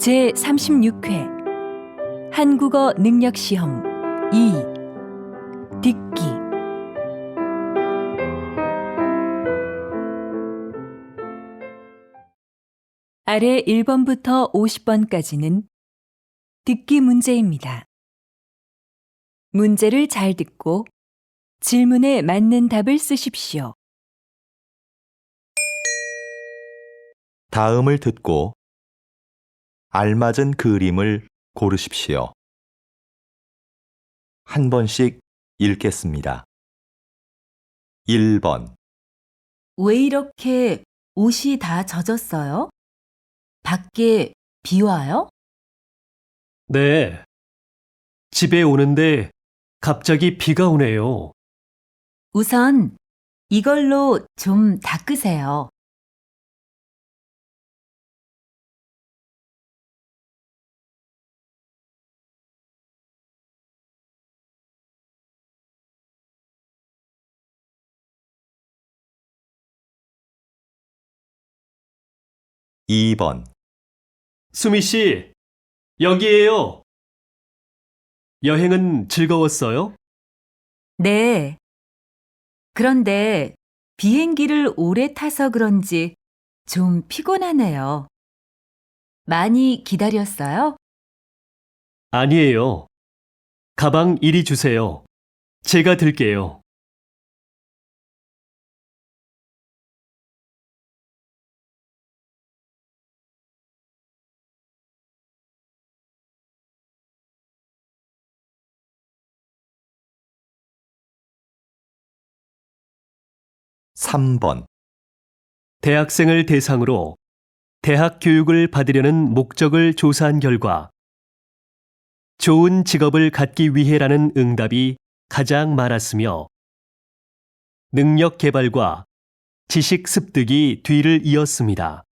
제36회 한국어 능력 시험 2 듣기. 아래 1번부터 50번까지는 듣기 문제입니다. 문제를 잘 듣고 질문에 맞는 답을 쓰십시오. 다음을 듣고 알맞은 그림을 고르십시오. 한 번씩 읽겠습니다. 1번. 왜 이렇게 옷이 다 젖었어요? 밖에 비 와요? 네. 집에 오는데 갑자기 비가 오네요. 우선 이걸로 좀 닦으세요. 2번. 수미 씨, 여기에요. 여행은 즐거웠어요? 네. 그런데 비행기를 오래 타서 그런지 좀 피곤하네요. 많이 기다렸어요? 아니에요. 가방 이리 주세요. 제가 들게요. 3번. 대학생을 대상으로 대학 교육을 받으려는 목적을 조사한 결과 좋은 직업을 갖기 위해라는 응답이 가장 많았으며 능력 개발과 지식 습득이 뒤를 이었습니다.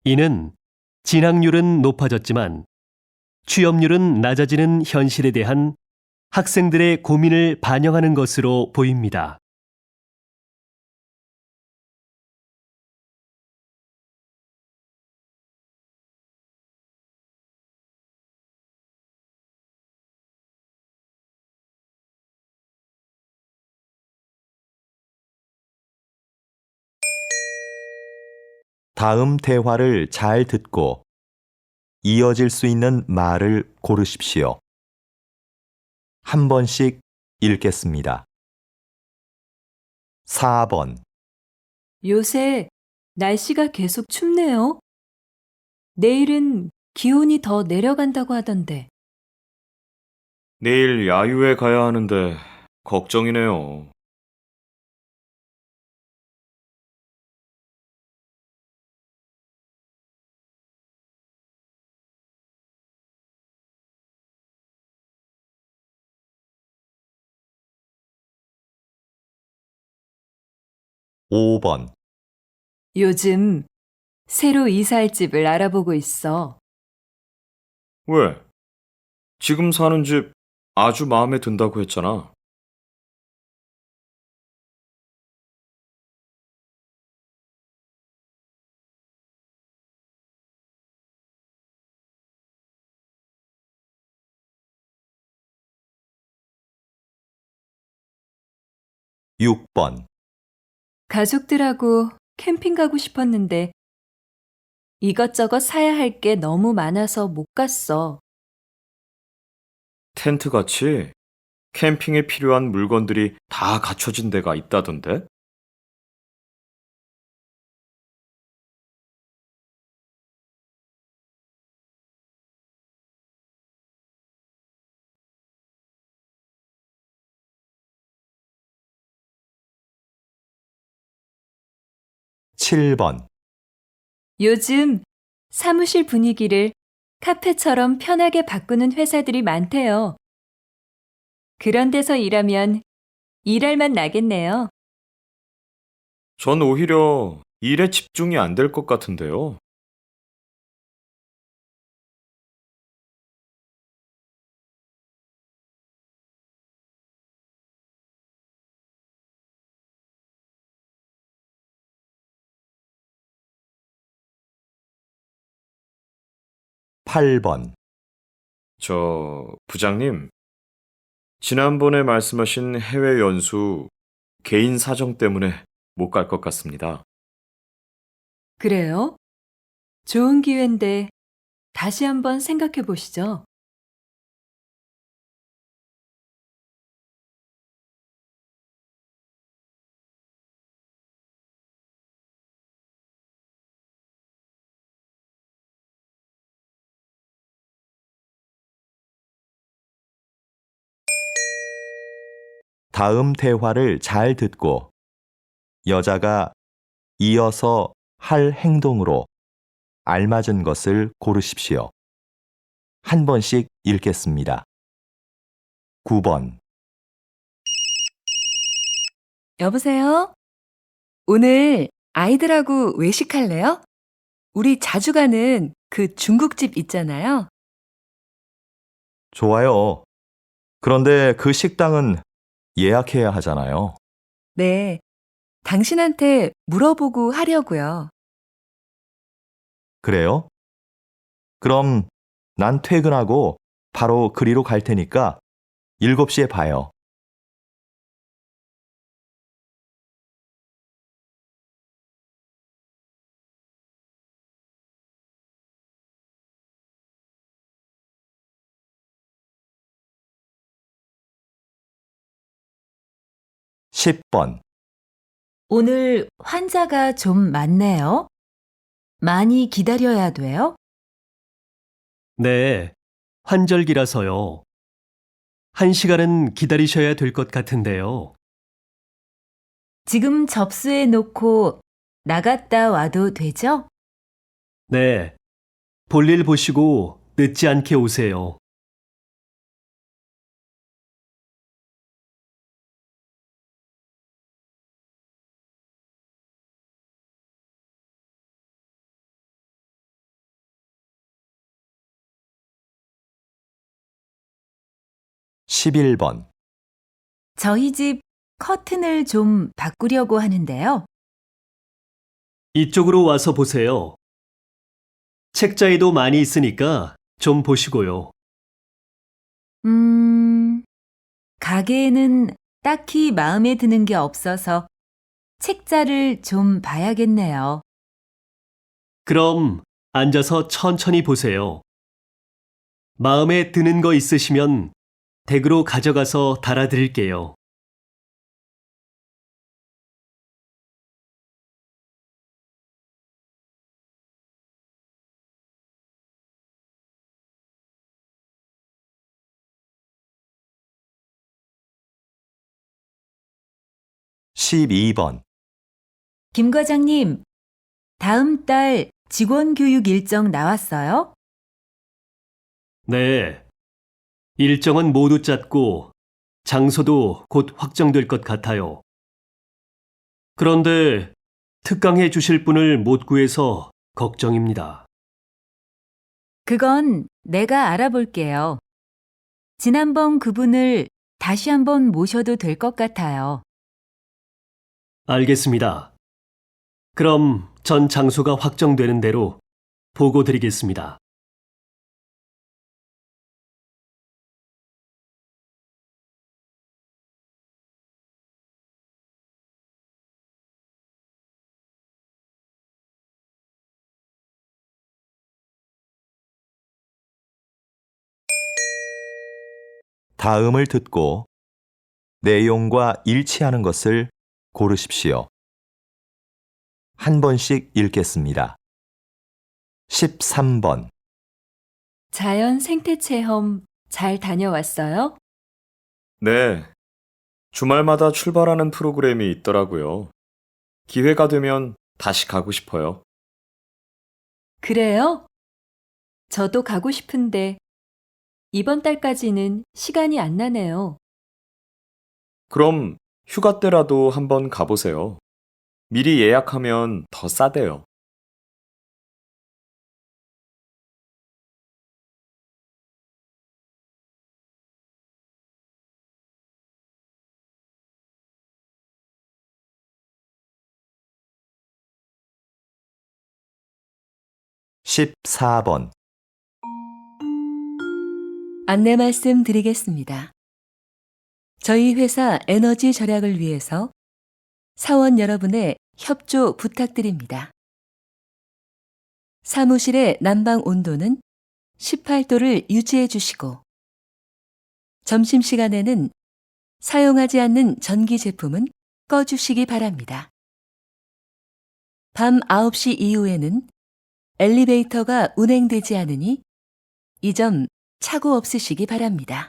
이는 진학률은 높아졌지만 취업률은 낮아지는 현실에 대한 학생들의 고민을 반영하는 것으로 보입니다. 다음 대화를 잘 듣고 이어질 수 있는 말을 고르십시오. 한 번씩 읽겠습니다. 4번. 요새 날씨가 계속 춥네요. 내일은 기온이 더 내려간다고 하던데. 내일 야유회 가야 하는데 걱정이네요. 5번. 요즘 새로 이사할 집을 알아보고 있어. 왜? 지금 사는 집 아주 마음에 든다고 했잖아. 6번. 가족들하고 캠핑 가고 싶었는데 이것저것 사야 할 게 너무 많아서 못 갔어. 텐트 같이 캠핑에 필요한 물건들이 다 갖춰진 데가 있다던데? 칠 번. 요즘 사무실 분위기를 카페처럼 편하게 바꾸는 회사들이 많대요. 그런 데서 일하면 일할 맛 나겠네요. 전 오히려 일에 집중이 안 될 것 같은데요. 8번, 부장님, 지난번에 말씀하신 해외 연수 개인 사정 때문에 못 갈 것 같습니다. 그래요? 좋은 기회인데 다시 한번 생각해 보시죠. 다음 대화를 잘 듣고 여자가 이어서 할 행동으로 알맞은 것을 고르십시오. 한 번씩 읽겠습니다. 9번, 여보세요? 오늘 아이들하고 외식할래요? 우리 자주 가는 그 중국집 있잖아요. 좋아요. 그런데 그 식당은 예약해야 하잖아요. 네. 당신한테 물어보고 하려고요. 그래요? 그럼 난 퇴근하고 바로 그리로 갈 테니까 7시에 봐요. (10번) 오늘 환자가 좀 많네요. 많이 기다려야 돼요? 네, 환절기라서요. 1시간은 기다리셔야 될 것 같은데요. 지금 접수해 놓고 나갔다 와도 되죠? 네, 볼일 보시고 늦지 않게 오세요. (11번) 저희 집 커튼을 좀 바꾸려고 하는데요. 이쪽으로 와서 보세요. 책자에도 많이 있으니까 좀 보시고요. 가게에는 딱히 마음에 드는 게 없어서 책자를 좀 봐야겠네요. 그럼 앉아서 천천히 보세요. 마음에 드는 거 있으시면 댁으로 가져가서 달아드릴게요. (12번) 김 과장님, 다음 달 직원 교육 일정 나왔어요? 네, 일정은 모두 짰고 장소도 곧 확정될 것 같아요. 그런데 특강해 주실 분을 못 구해서 걱정입니다. 그건 내가 알아볼게요. 지난번 그분을 다시 한번 모셔도 될 것 같아요. 알겠습니다. 그럼 전 장소가 확정되는 대로 보고 드리겠습니다. 다음을 듣고 내용과 일치하는 것을 고르십시오. 한 번씩 읽겠습니다. 13번 자연 생태 체험 잘 다녀왔어요? 네, 주말마다 출발하는 프로그램이 있더라고요. 기회가 되면 다시 가고 싶어요. 그래요? 저도 가고 싶은데 이번 달까지는 시간이 안 나네요. 그럼 휴가 때라도 한번 가보세요. 미리 예약하면 더 싸대요. (14번) 안내 말씀 드리겠습니다. 저희 회사 에너지 절약을 위해서 사원 여러분의 협조 부탁드립니다. 사무실의 난방 온도는 18도를 유지해 주시고, 점심시간에는 사용하지 않는 전기 제품은 꺼주시기 바랍니다. 밤 9시 이후에는 엘리베이터가 운행되지 않으니 이 점 착오 없으시기 바랍니다.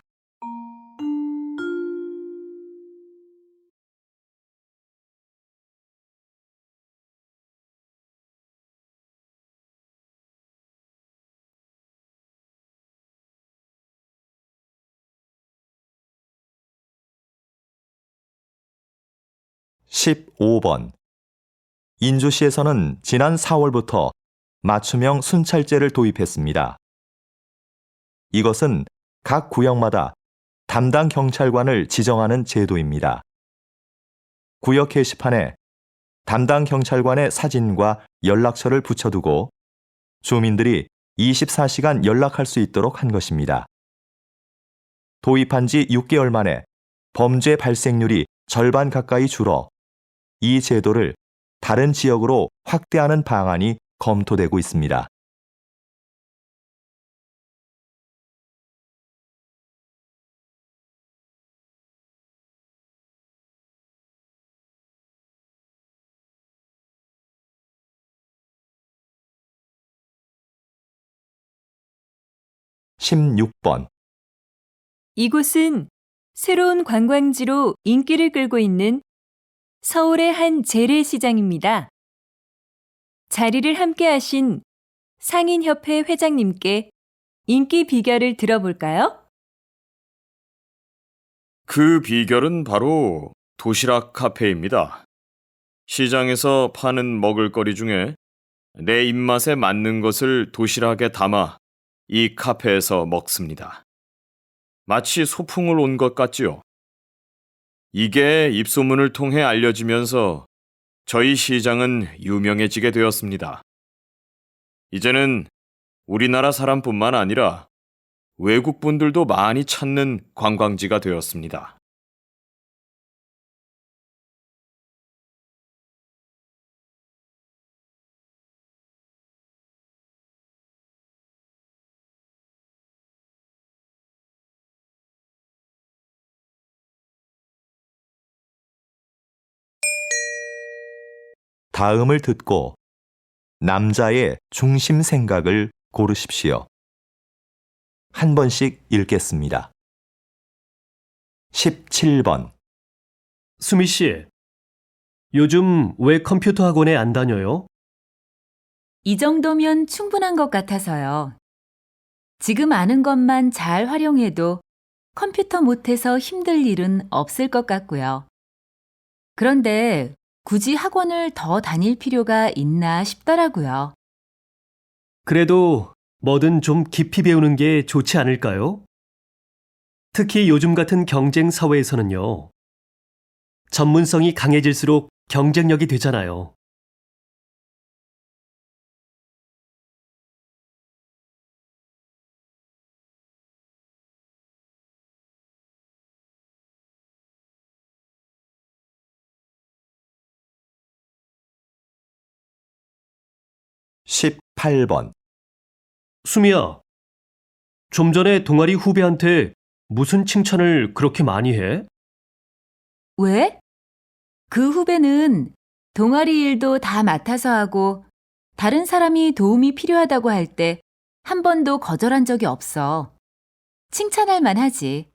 (15번) 인주시에서는 지난 4월부터 맞춤형 순찰제를 도입했습니다. 이것은 각 구역마다 담당 경찰관을 지정하는 제도입니다. 구역 게시판에 담당 경찰관의 사진과 연락처를 붙여두고 주민들이 24시간 연락할 수 있도록 한 것입니다. 도입한 지 6개월 만에 범죄 발생률이 절반 가까이 줄어 이 제도를 다른 지역으로 확대하는 방안이 검토되고 있습니다. (16번) 이곳은 새로운 관광지로 인기를 끌고 있는 서울의 한 재래시장입니다. 자리를 함께 하신 상인협회 회장님께 인기 비결을 들어볼까요? 그 비결은 바로 도시락 카페입니다. 시장에서 파는 먹을거리 중에 내 입맛에 맞는 것을 도시락에 담아 이 카페에서 먹습니다. 마치 소풍을 온 것 같지요. 이게 입소문을 통해 알려지면서 저희 시장은 유명해지게 되었습니다. 이제는 우리나라 사람뿐만 아니라 외국 분들도 많이 찾는 관광지가 되었습니다. 다음을 듣고 남자의 중심 생각을 고르십시오. 한 번씩 읽겠습니다. 17번 수미 씨, 요즘 왜 컴퓨터 학원에 안 다녀요? 이 정도면 충분한 것 같아서요. 지금 아는 것만 잘 활용해도 컴퓨터 못해서 힘들 일은 없을 것 같고요. 그런데 굳이 학원을 더 다닐 필요가 있나 싶더라고요. 그래도 뭐든 좀 깊이 배우는 게 좋지 않을까요? 특히 요즘 같은 경쟁 사회에서는요. 전문성이 강해질수록 경쟁력이 되잖아요. (18번) 수미야, 좀 전에 동아리 후배한테 무슨 칭찬을 그렇게 많이 해? 왜? 그 후배는 동아리 일도 다 맡아서 하고 다른 사람이 도움이 필요하다고 할 때 한 번도 거절한 적이 없어. 칭찬할 만하지.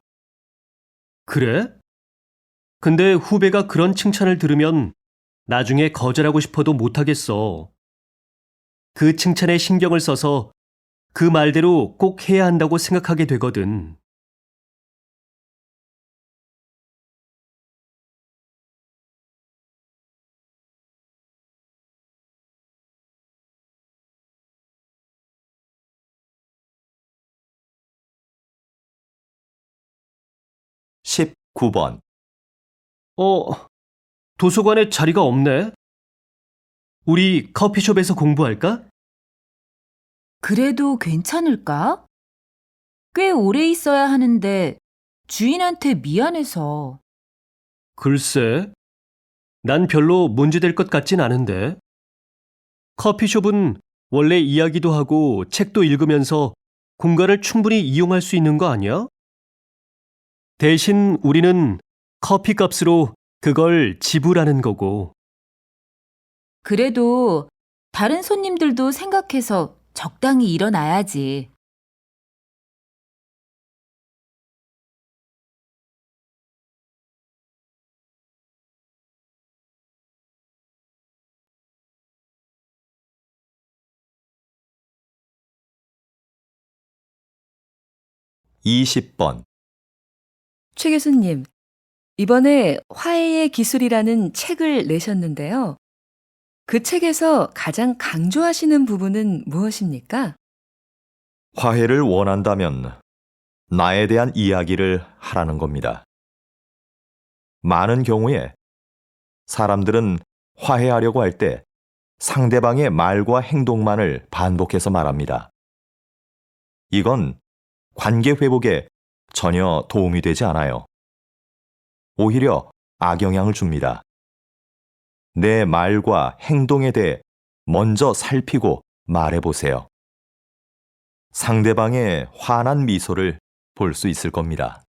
그래? 근데 후배가 그런 칭찬을 들으면 나중에 거절하고 싶어도 못하겠어. 그 칭찬에 신경을 써서 그 말대로 꼭 해야 한다고 생각하게 되거든. (19번) 도서관에 자리가 없네? 우리 커피숍에서 공부할까? 그래도 괜찮을까? 꽤 오래 있어야 하는데 주인한테 미안해서. 글쎄, 난 별로 문제될 것 같진 않은데. 커피숍은 원래 이야기도 하고 책도 읽으면서 공간을 충분히 이용할 수 있는 거 아니야? 대신 우리는 커피 값으로 그걸 지불하는 거고. 그래도 다른 손님들도 생각해서 적당히 일어나야지. 이십 번 최 교수님, 이번에 화해의 기술이라는 책을 내셨는데요. 그 책에서 가장 강조하시는 부분은 무엇입니까? 화해를 원한다면 나에 대한 이야기를 하라는 겁니다. 많은 경우에 사람들은 화해하려고 할 때 상대방의 말과 행동만을 반복해서 말합니다. 이건 관계 회복에 전혀 도움이 되지 않아요. 오히려 악영향을 줍니다. 내 말과 행동에 대해 먼저 살피고 말해보세요. 상대방의 환한 미소를 볼 수 있을 겁니다.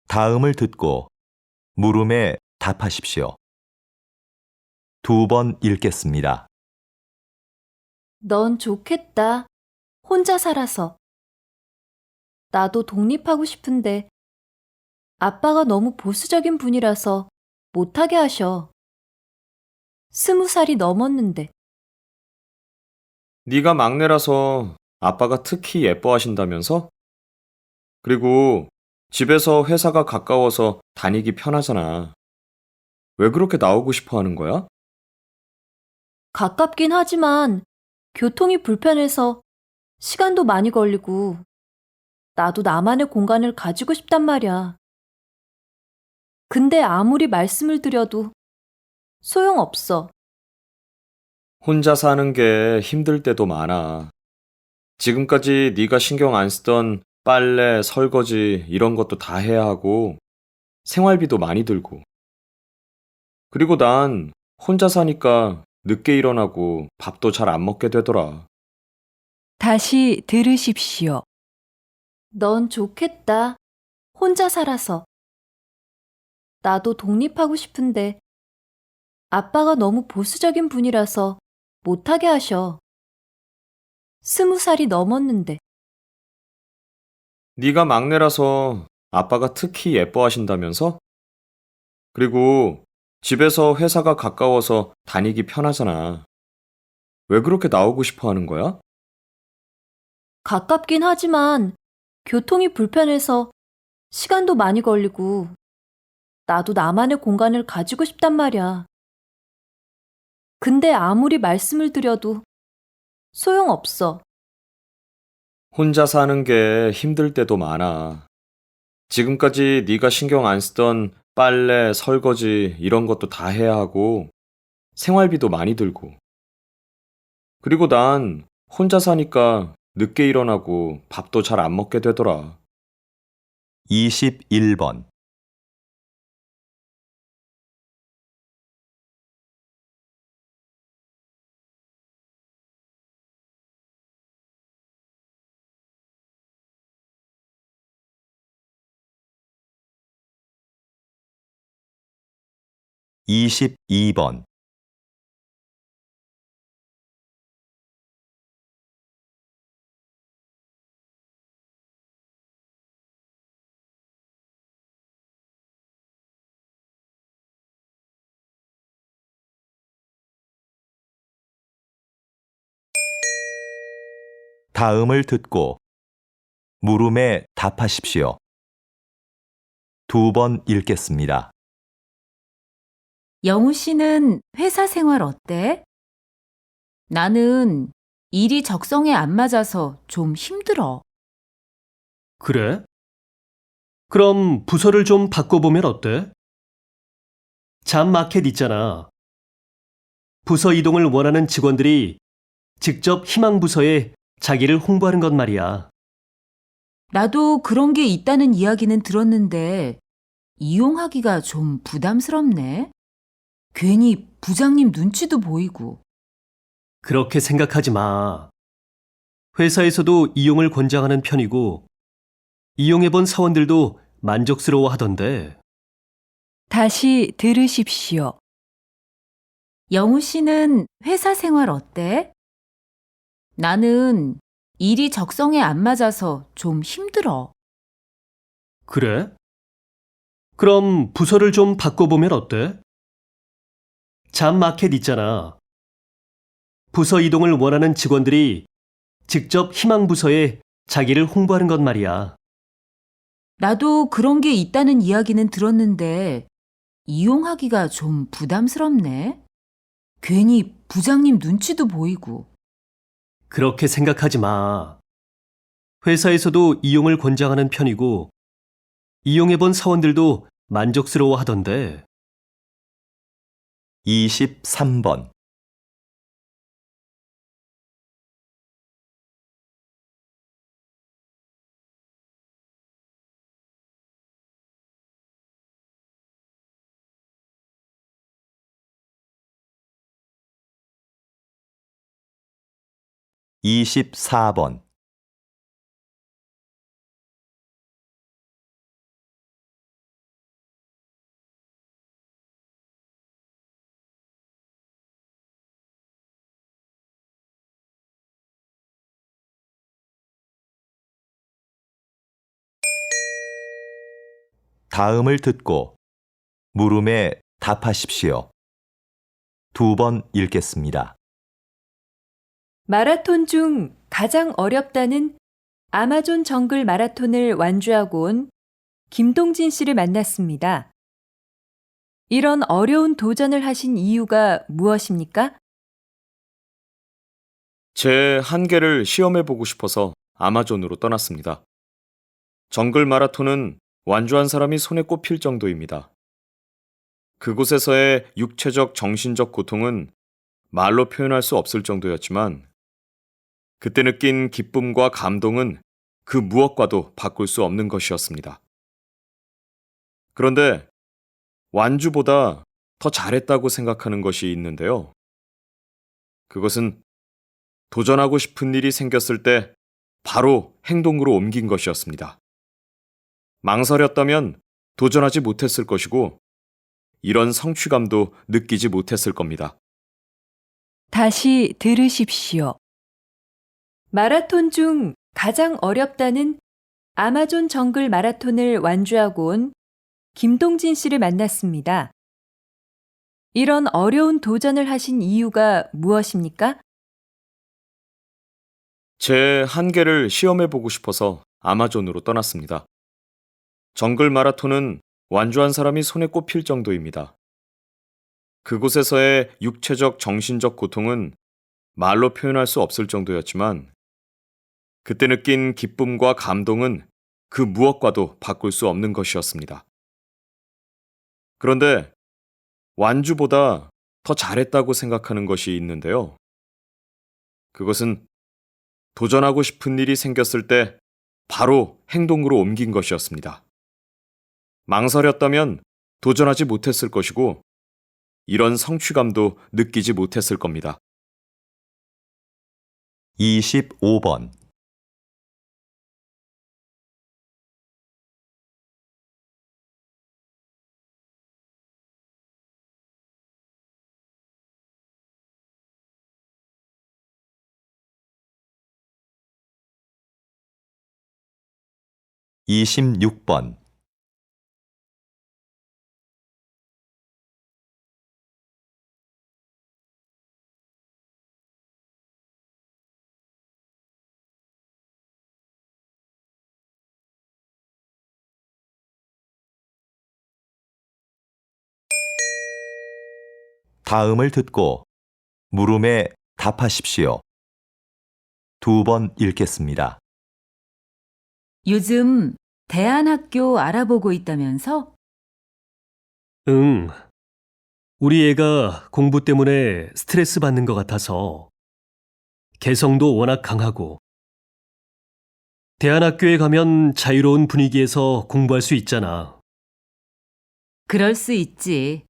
다음을 듣고 물음에 답하십시오. 2번 읽겠습니다. 넌 좋겠다. 혼자 살아서. 나도 독립하고 싶은데 아빠가 너무 보수적인 분이라서 못하게 하셔. 20살이 넘었는데. 네가 막내라서 아빠가 특히 예뻐하신다면서? 그리고 집에서 회사가 가까워서 다니기 편하잖아. 왜 그렇게 나오고 싶어 하는 거야? 가깝긴 하지만 교통이 불편해서 시간도 많이 걸리고 나도 나만의 공간을 가지고 싶단 말이야. 근데 아무리 말씀을 드려도 소용없어. 혼자 사는 게 힘들 때도 많아. 지금까지 네가 신경 안 쓰던 빨래, 설거지 이런 것도 다 해야 하고 생활비도 많이 들고. 그리고 난 혼자 사니까 늦게 일어나고 밥도 잘 안 먹게 되더라. 다시 들으십시오. 넌 좋겠다. 혼자 살아서. 나도 독립하고 싶은데 아빠가 너무 보수적인 분이라서 못하게 하셔. 20살이 넘었는데. 네가 막내라서 아빠가 특히 예뻐하신다면서? 그리고 집에서 회사가 가까워서 다니기 편하잖아. 왜 그렇게 나오고 싶어 하는 거야? 가깝긴 하지만 교통이 불편해서 시간도 많이 걸리고 나도 나만의 공간을 가지고 싶단 말이야. 근데 아무리 말씀을 드려도 소용없어. 혼자 사는 게 힘들 때도 많아. 지금까지 네가 신경 안 쓰던 빨래, 설거지 이런 것도 다 해야 하고 생활비도 많이 들고. 그리고 난 혼자 사니까 늦게 일어나고 밥도 잘 안 먹게 되더라. 21번 (22번) 다음을 듣고 물음에 답하십시오. 2번 읽겠습니다. 영우 씨는 회사 생활 어때? 나는 일이 적성에 안 맞아서 좀 힘들어. 그래? 그럼 부서를 좀 바꿔보면 어때? 잡 마켓 있잖아. 부서 이동을 원하는 직원들이 직접 희망 부서에 자기를 홍보하는 것 말이야. 나도 그런 게 있다는 이야기는 들었는데 이용하기가 좀 부담스럽네. 괜히 부장님 눈치도 보이고. 그렇게 생각하지 마. 회사에서도 이용을 권장하는 편이고, 이용해본 사원들도 만족스러워 하던데. 다시 들으십시오. 영우 씨는 회사 생활 어때? 나는 일이 적성에 안 맞아서 좀 힘들어. 그래? 그럼 부서를 좀 바꿔보면 어때? 잡 마켓 있잖아. 부서 이동을 원하는 직원들이 직접 희망 부서에 자기를 홍보하는 것 말이야. 나도 그런 게 있다는 이야기는 들었는데 이용하기가 좀 부담스럽네. 괜히 부장님 눈치도 보이고. 그렇게 생각하지 마. 회사에서도 이용을 권장하는 편이고, 이용해본 사원들도 만족스러워 하던데. 23번. (24번) 다음을 듣고 물음에 답하십시오. 2번 읽겠습니다. 마라톤 중 가장 어렵다는 아마존 정글 마라톤을 완주하고 온 김동진 씨를 만났습니다. 이런 어려운 도전을 하신 이유가 무엇입니까? 제 한계를 시험해보고 싶어서 아마존으로 떠났습니다. 정글 마라톤은 완주한 사람이 손에 꼽힐 정도입니다. 그곳에서의 육체적, 정신적 고통은 말로 표현할 수 없을 정도였지만 그때 느낀 기쁨과 감동은 그 무엇과도 바꿀 수 없는 것이었습니다. 그런데 완주보다 더 잘했다고 생각하는 것이 있는데요. 그것은 도전하고 싶은 일이 생겼을 때 바로 행동으로 옮긴 것이었습니다. 망설였다면 도전하지 못했을 것이고 이런 성취감도 느끼지 못했을 겁니다. 다시 들으십시오. 마라톤 중 가장 어렵다는 아마존 정글 마라톤을 완주하고 온 김동진 씨를 만났습니다. 이런 어려운 도전을 하신 이유가 무엇입니까? 제 한계를 시험해보고 싶어서 아마존으로 떠났습니다. 정글 마라톤은 완주한 사람이 손에 꼽힐 정도입니다. 그곳에서의 육체적, 정신적 고통은 말로 표현할 수 없을 정도였지만 그때 느낀 기쁨과 감동은 그 무엇과도 바꿀 수 없는 것이었습니다. 그런데 완주보다 더 잘했다고 생각하는 것이 있는데요. 그것은 도전하고 싶은 일이 생겼을 때 바로 행동으로 옮긴 것이었습니다. 망설였다면 도전하지 못했을 것이고 이런 성취감도 느끼지 못했을 겁니다. 25번. (26번) 다음을 듣고 물음에 답하십시오. 2번 읽겠습니다. 요즘 대안학교 알아보고 있다면서? 응. 우리 애가 공부 때문에 스트레스 받는 것 같아서 개성도 워낙 강하고 대안학교에 가면 자유로운 분위기에서 공부할 수 있잖아. 그럴 수 있지.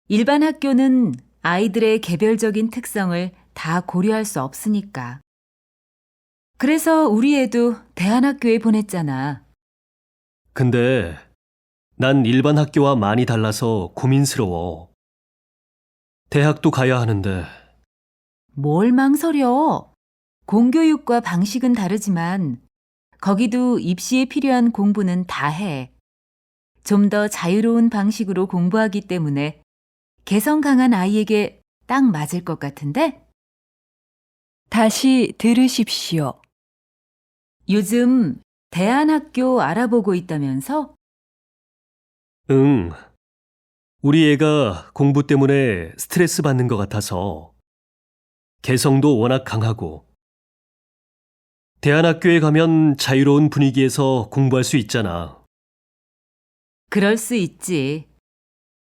일반 학교는 아이들의 개별적인 특성을 다 고려할 수 없으니까. 그래서 우리 애도 대안학교에 보냈잖아. 근데 난 일반 학교와 많이 달라서 고민스러워. 대학도 가야 하는데 뭘 망설여? 공교육과 방식은 다르지만 거기도 입시에 필요한 공부는 다 해. 좀 더 자유로운 방식으로 공부하기 때문에 개성 강한 아이에게 딱 맞을 것 같은데? 다시 들으십시오. 요즘 대안학교 알아보고 있다면서? 응. 우리 애가 공부 때문에 스트레스 받는 것 같아서 개성도 워낙 강하고 대안학교에 가면 자유로운 분위기에서 공부할 수 있잖아. 그럴 수 있지.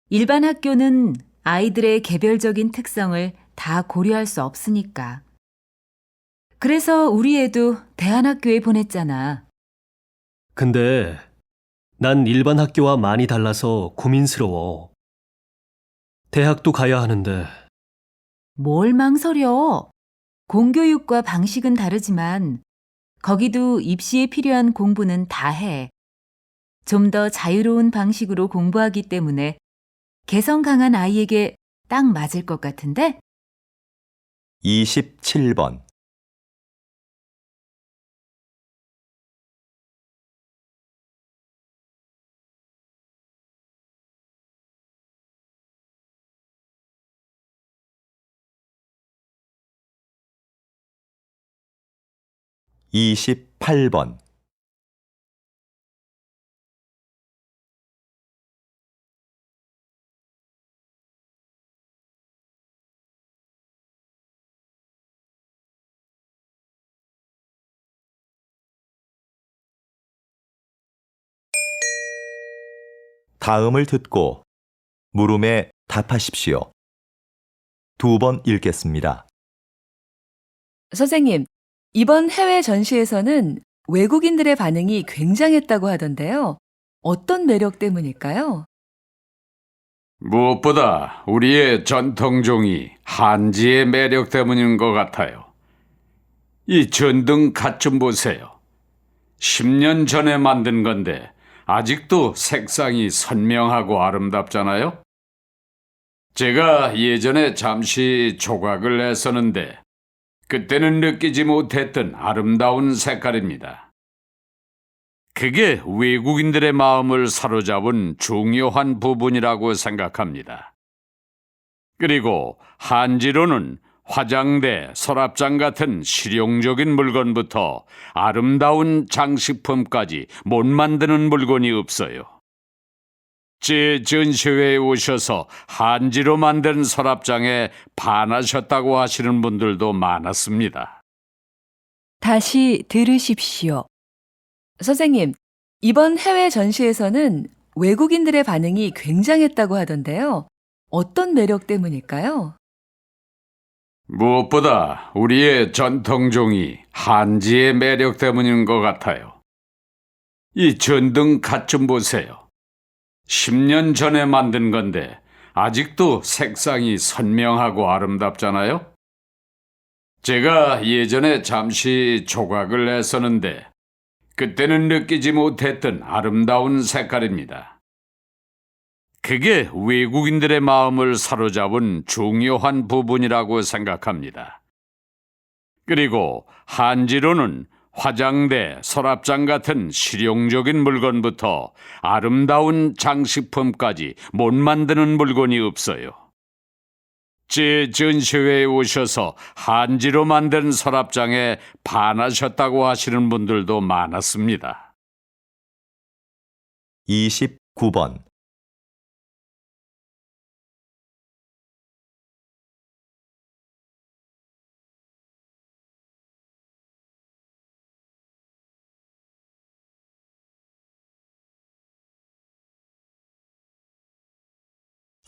일반 학교는 아이들의 개별적인 특성을 다 고려할 수 없으니까. 그래서 우리 애도 대안학교에 보냈잖아. 근데 난 일반 학교와 많이 달라서 고민스러워. 대학도 가야 하는데 뭘 망설여? 공교육과 방식은 다르지만 거기도 입시에 필요한 공부는 다 해. 좀 더 자유로운 방식으로 공부하기 때문에 개성 강한 아이에게 딱 맞을 것 같은데? 27번. (28번) 다음을 듣고 물음에 답하십시오. 2번 읽겠습니다. 선생님, 이번 해외 전시에서는 외국인들의 반응이 굉장했다고 하던데요. 어떤 매력 때문일까요? 무엇보다 우리의 전통종이 한지의 매력 때문인 것 같아요. 이 전등 갓 좀 보세요. 10년 전에 만든 건데 아직도 색상이 선명하고 아름답잖아요. 제가 예전에 잠시 조각을 했었는데 그때는 느끼지 못했던 아름다운 색깔입니다. 그게 외국인들의 마음을 사로잡은 중요한 부분이라고 생각합니다. 그리고 한지로는 화장대, 서랍장 같은 실용적인 물건부터 아름다운 장식품까지 못 만드는 물건이 없어요. 제 전시회에 오셔서 한지로 만든 서랍장에 반하셨다고 하시는 분들도 많았습니다. 다시 들으십시오. 선생님, 이번 해외 전시에서는 외국인들의 반응이 굉장했다고 하던데요. 어떤 매력 때문일까요? 무엇보다 우리의 전통종이 한지의 매력 때문인 것 같아요. 이 전등 갓 좀 보세요. 10년 전에 만든 건데 아직도 색상이 선명하고 아름답잖아요. 제가 예전에 잠시 조각을 했었는데 그때는 느끼지 못했던 아름다운 색깔입니다. 그게 외국인들의 마음을 사로잡은 중요한 부분이라고 생각합니다. 그리고 한지로는 화장대, 서랍장 같은 실용적인 물건부터 아름다운 장식품까지 못 만드는 물건이 없어요. 제 전시회에 오셔서 한지로 만든 서랍장에 반하셨다고 하시는 분들도 많았습니다. 29번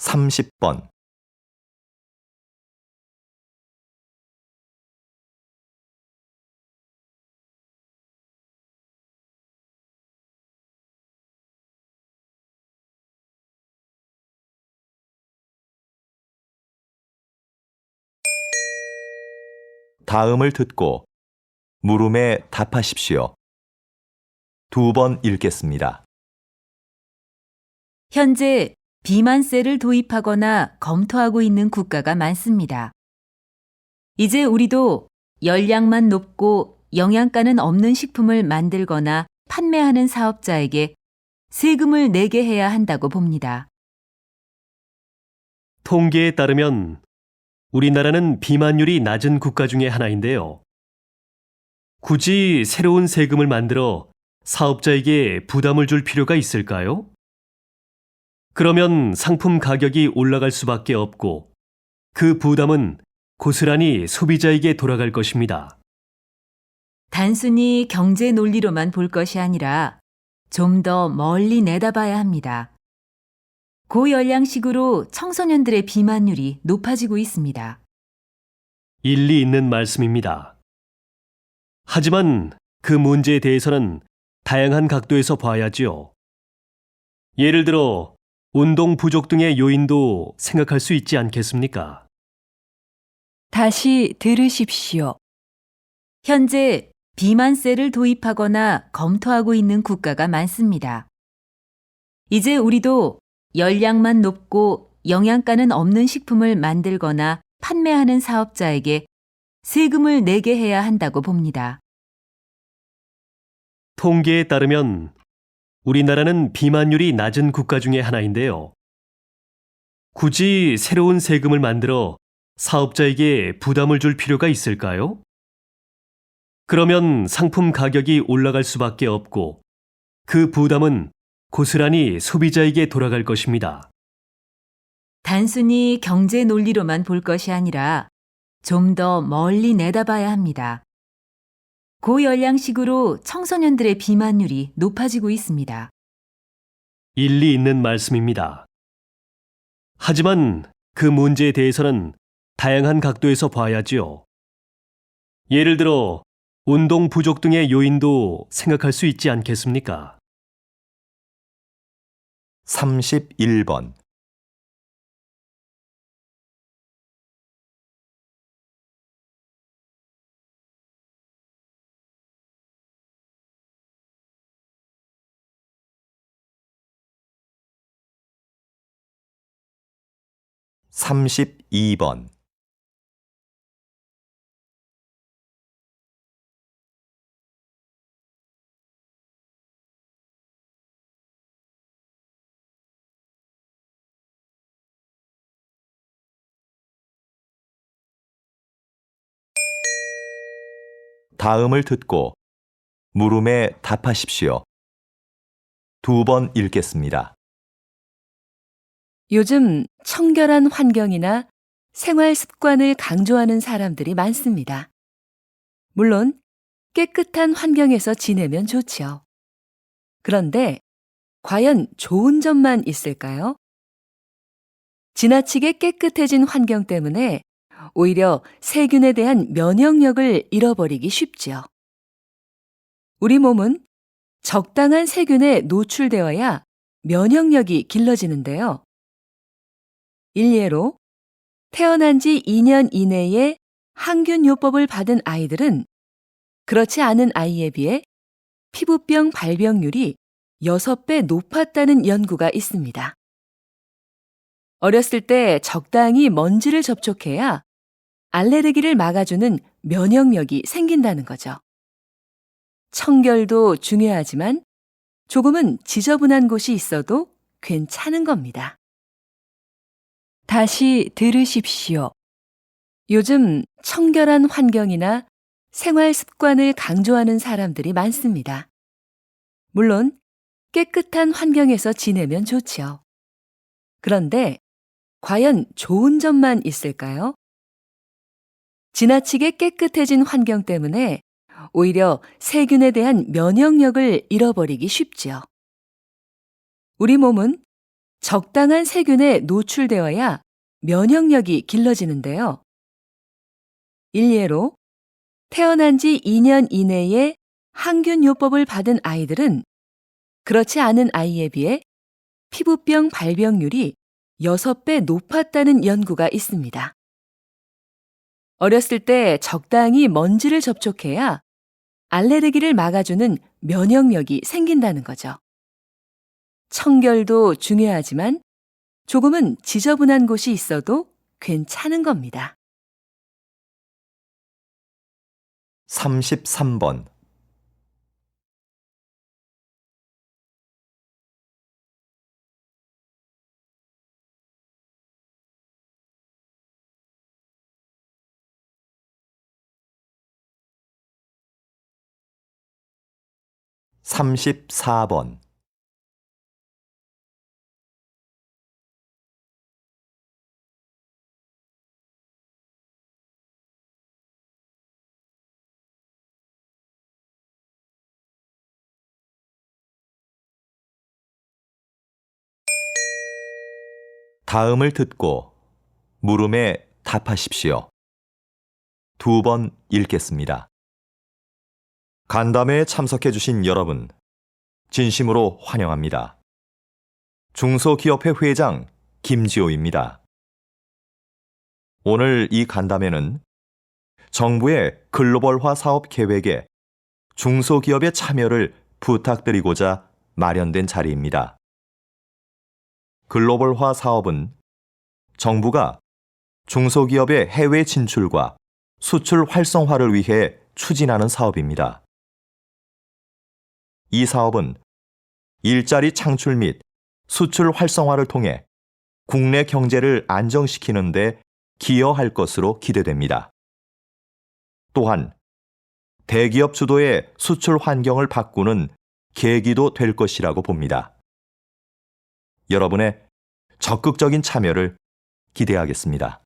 30번. 다음을 듣고 물음에 답하십시오. 2번 읽겠습니다. 현재 비만세를 도입하거나 검토하고 있는 국가가 많습니다. 이제 우리도 열량만 높고 영양가는 없는 식품을 만들거나 판매하는 사업자에게 세금을 내게 해야 한다고 봅니다. 통계에 따르면 우리나라는 비만율이 낮은 국가 중에 하나인데요. 굳이 새로운 세금을 만들어 사업자에게 부담을 줄 필요가 있을까요? 그러면 상품 가격이 올라갈 수밖에 없고 그 부담은 고스란히 소비자에게 돌아갈 것입니다. 단순히 경제 논리로만 볼 것이 아니라 좀 더 멀리 내다봐야 합니다. 고열량식으로 청소년들의 비만율이 높아지고 있습니다. 일리 있는 말씀입니다. 하지만 그 문제에 대해서는 다양한 각도에서 봐야지요. 예를 들어 운동 부족 등의 요인도 생각할 수 있지 않겠습니까? 다시 들으십시오. 현재 비만세를 도입하거나 검토하고 있는 국가가 많습니다. 이제 우리도 열량만 높고 영양가는 없는 식품을 만들거나 판매하는 사업자에게 세금을 내게 해야 한다고 봅니다. 통계에 따르면 우리나라는 비만율이 낮은 국가 중에 하나인데요. 굳이 새로운 세금을 만들어 사업자에게 부담을 줄 필요가 있을까요? 그러면 상품 가격이 올라갈 수밖에 없고 그 부담은 고스란히 소비자에게 돌아갈 것입니다. 단순히 경제 논리로만 볼 것이 아니라 좀 더 멀리 내다봐야 합니다. 고열량식으로 청소년들의 비만율이 높아지고 있습니다. 일리 있는 말씀입니다. 하지만 그 문제에 대해서는 다양한 각도에서 봐야지요. 예를 들어 운동 부족 등의 요인도 생각할 수 있지 않겠습니까? 31번. (32번) 다음을 듣고 물음에 답하십시오. 2번 읽겠습니다. 요즘 청결한 환경이나 생활 습관을 강조하는 사람들이 많습니다. 물론 깨끗한 환경에서 지내면 좋죠. 그런데 과연 좋은 점만 있을까요? 지나치게 깨끗해진 환경 때문에 오히려 세균에 대한 면역력을 잃어버리기 쉽죠. 우리 몸은 적당한 세균에 노출되어야 면역력이 길러지는데요. 일례로 태어난 지 2년 이내에 항균요법을 받은 아이들은 그렇지 않은 아이에 비해 피부병 발병률이 6배 높았다는 연구가 있습니다. 어렸을 때 적당히 먼지를 접촉해야 알레르기를 막아주는 면역력이 생긴다는 거죠. 청결도 중요하지만 조금은 지저분한 곳이 있어도 괜찮은 겁니다. 다시 들으십시오. 요즘 청결한 환경이나 생활 습관을 강조하는 사람들이 많습니다. 물론 깨끗한 환경에서 지내면 좋죠. 그런데 과연 좋은 점만 있을까요? 지나치게 깨끗해진 환경 때문에 오히려 세균에 대한 면역력을 잃어버리기 쉽죠. 우리 몸은 적당한 세균에 노출되어야 면역력이 길러지는데요. 일례로 태어난 지 2년 이내에 항균요법을 받은 아이들은 그렇지 않은 아이에 비해 피부병 발병률이 6배 높았다는 연구가 있습니다. 어렸을 때 적당히 먼지를 접촉해야 알레르기를 막아주는 면역력이 생긴다는 거죠. 청결도 중요하지만 조금은 지저분한 곳이 있어도 괜찮은 겁니다. 33번. (34번) 다음을 듣고 물음에 답하십시오. 2번 읽겠습니다. 간담회에 참석해 주신 여러분, 진심으로 환영합니다. 중소기업회 회장 김지호입니다. 오늘 이 간담회는 정부의 글로벌화 사업 계획에 중소기업의 참여를 부탁드리고자 마련된 자리입니다. 글로벌화 사업은 정부가 중소기업의 해외 진출과 수출 활성화를 위해 추진하는 사업입니다. 이 사업은 일자리 창출 및 수출 활성화를 통해 국내 경제를 안정시키는 데 기여할 것으로 기대됩니다. 또한 대기업 주도의 수출 환경을 바꾸는 계기도 될 것이라고 봅니다. 여러분의 적극적인 참여를 기대하겠습니다.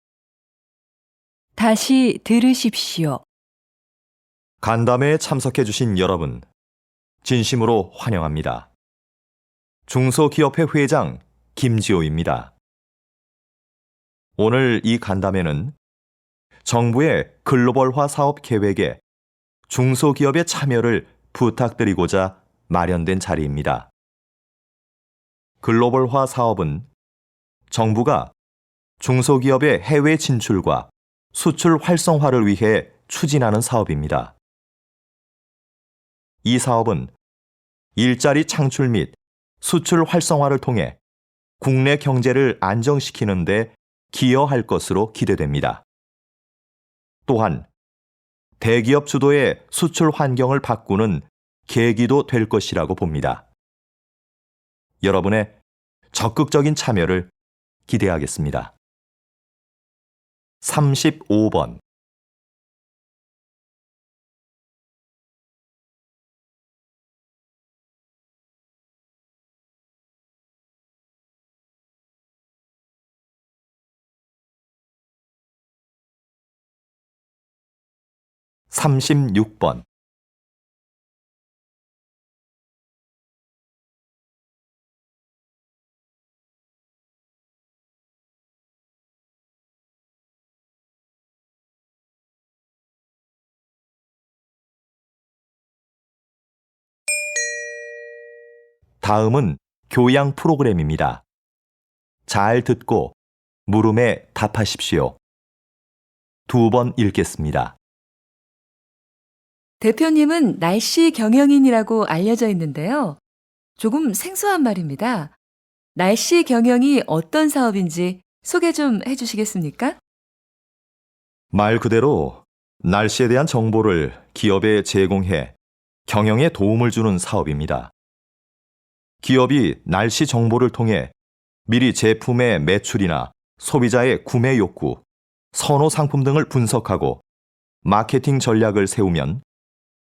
다시 들으십시오. 간담회에 참석해 주신 여러분, 진심으로 환영합니다. 중소기업회 회장 김지호입니다. 오늘 이 간담회는 정부의 글로벌화 사업 계획에 중소기업의 참여를 부탁드리고자 마련된 자리입니다. 글로벌화 사업은 정부가 중소기업의 해외 진출과 수출 활성화를 위해 추진하는 사업입니다. 이 사업은 일자리 창출 및 수출 활성화를 통해 국내 경제를 안정시키는 데 기여할 것으로 기대됩니다. 또한 대기업 주도의 수출 환경을 바꾸는 계기도 될 것이라고 봅니다. 여러분의 적극적인 참여를 기대하겠습니다. 35번. (36번) 다음은 교양 프로그램입니다. 잘 듣고 물음에 답하십시오. 2번 읽겠습니다. 대표님은 날씨 경영인이라고 알려져 있는데요. 조금 생소한 말입니다. 날씨 경영이 어떤 사업인지 소개 좀 해주시겠습니까? 말 그대로 날씨에 대한 정보를 기업에 제공해 경영에 도움을 주는 사업입니다. 기업이 날씨 정보를 통해 미리 제품의 매출이나 소비자의 구매 욕구, 선호 상품 등을 분석하고 마케팅 전략을 세우면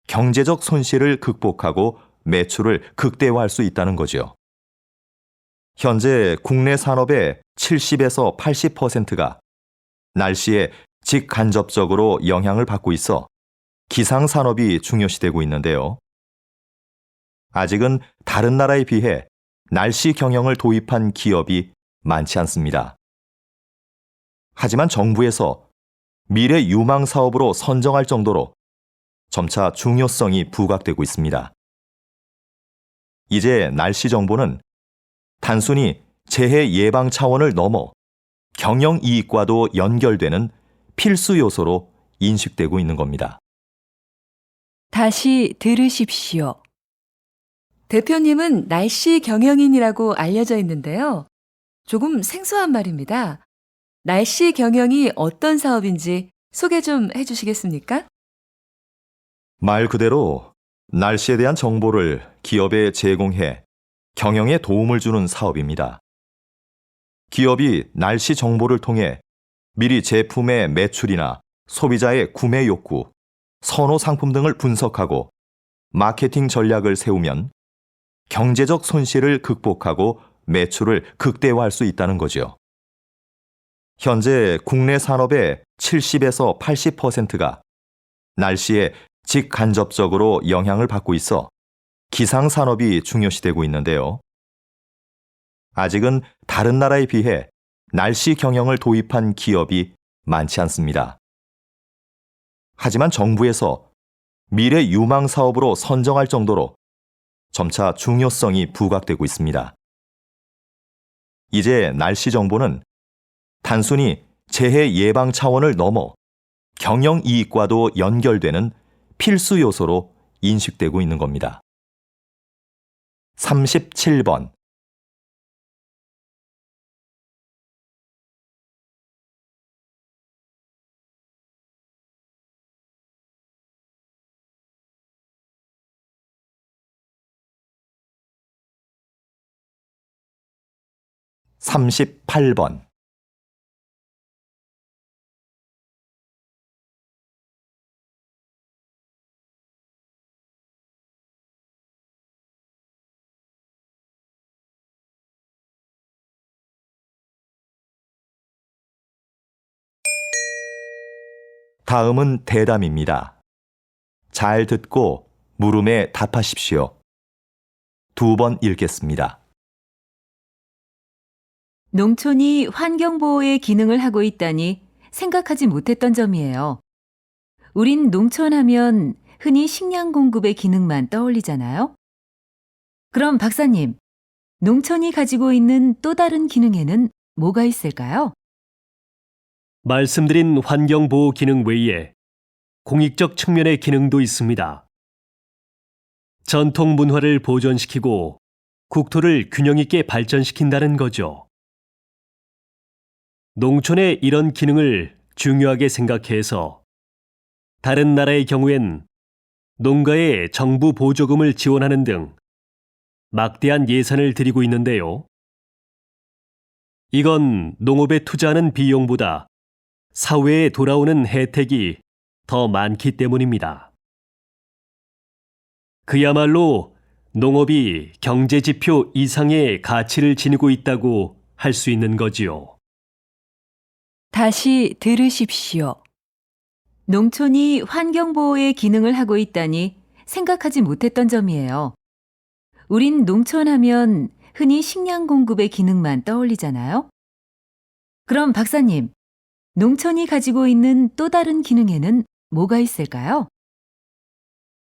경제적 손실을 극복하고 매출을 극대화할 수 있다는 거죠. 현재 국내 산업의 70에서 80%가 날씨에 직간접적으로 영향을 받고 있어 기상산업이 중요시되고 있는데요. 아직은 다른 나라에 비해 날씨 경영을 도입한 기업이 많지 않습니다. 하지만 정부에서 미래 유망 사업으로 선정할 정도로 점차 중요성이 부각되고 있습니다. 이제 날씨 정보는 단순히 재해 예방 차원을 넘어 경영 이익과도 연결되는 필수 요소로 인식되고 있는 겁니다. 다시 들으십시오. 대표님은 날씨 경영인이라고 알려져 있는데요. 조금 생소한 말입니다. 날씨 경영이 어떤 사업인지 소개 좀 해주시겠습니까? 말 그대로 날씨에 대한 정보를 기업에 제공해 경영에 도움을 주는 사업입니다. 기업이 날씨 정보를 통해 미리 제품의 매출이나 소비자의 구매 욕구, 선호 상품 등을 분석하고 마케팅 전략을 세우면 경제적 손실을 극복하고 매출을 극대화할 수 있다는 거죠. 현재 국내 산업의 70에서 80%가 날씨에 직간접적으로 영향을 받고 있어 기상산업이 중요시되고 있는데요. 아직은 다른 나라에 비해 날씨 경영을 도입한 기업이 많지 않습니다. 하지만 정부에서 미래 유망 사업으로 선정할 정도로 점차 중요성이 부각되고 있습니다. 이제 날씨 정보는 단순히 재해 예방 차원을 넘어 경영 이익과도 연결되는 필수 요소로 인식되고 있는 겁니다. 37번. (38번) 다음은 대담입니다. 잘 듣고 물음에 답하십시오. 2번 읽겠습니다. 농촌이 환경보호의 기능을 하고 있다니 생각하지 못했던 점이에요. 우린 농촌 하면 흔히 식량 공급의 기능만 떠올리잖아요. 그럼 박사님, 농촌이 가지고 있는 또 다른 기능에는 뭐가 있을까요? 말씀드린 환경보호 기능 외에 공익적 측면의 기능도 있습니다. 전통 문화를 보존시키고 국토를 균형 있게 발전시킨다는 거죠. 농촌의 이런 기능을 중요하게 생각해서 다른 나라의 경우엔 농가에 정부 보조금을 지원하는 등 막대한 예산을 들이고 있는데요. 이건 농업에 투자하는 비용보다 사회에 돌아오는 혜택이 더 많기 때문입니다. 그야말로 농업이 경제지표 이상의 가치를 지니고 있다고 할 수 있는 거지요. 다시 들으십시오. 농촌이 환경보호의 기능을 하고 있다니 생각하지 못했던 점이에요. 우린 농촌 하면 흔히 식량 공급의 기능만 떠올리잖아요. 그럼 박사님, 농촌이 가지고 있는 또 다른 기능에는 뭐가 있을까요?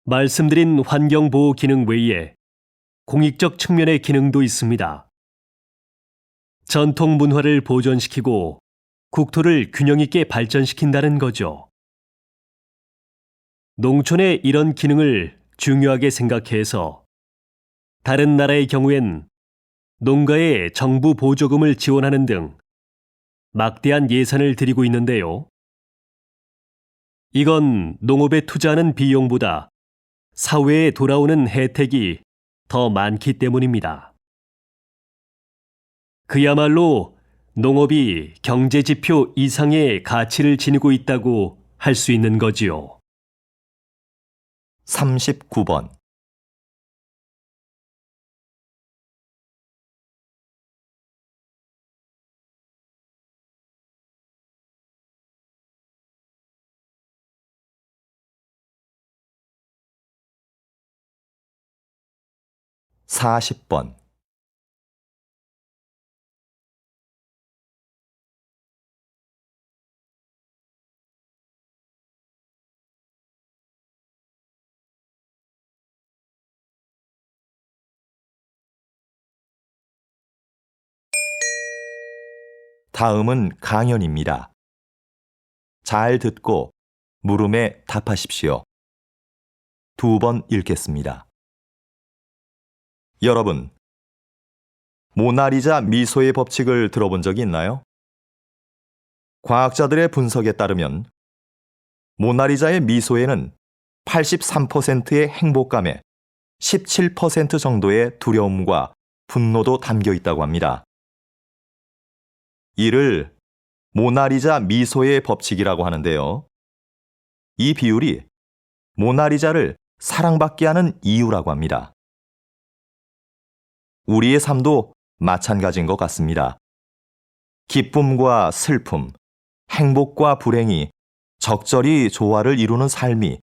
말씀드린 환경보호 기능 외에 공익적 측면의 기능도 있습니다. 전통 문화를 보존시키고 국토를 균형 있게 발전시킨다는 거죠. 농촌의 이런 기능을 중요하게 생각해서 다른 나라의 경우엔 농가에 정부 보조금을 지원하는 등 막대한 예산을 들이고 있는데요. 이건 농업에 투자하는 비용보다 사회에 돌아오는 혜택이 더 많기 때문입니다. 그야말로 농업이 경제지표 이상의 가치를 지니고 있다고 할 수 있는 거지요. 39번. (40번) 다음은 강연입니다. 잘 듣고 물음에 답하십시오. 2번 읽겠습니다. 여러분, 모나리자 미소의 법칙을 들어본 적이 있나요? 과학자들의 분석에 따르면 모나리자의 미소에는 83%의 행복감에 17% 정도의 두려움과 분노도 담겨 있다고 합니다. 이를 모나리자 미소의 법칙이라고 하는데요. 이 비율이 모나리자를 사랑받게 하는 이유라고 합니다. 우리의 삶도 마찬가지인 것 같습니다. 기쁨과 슬픔, 행복과 불행이 적절히 조화를 이루는 삶이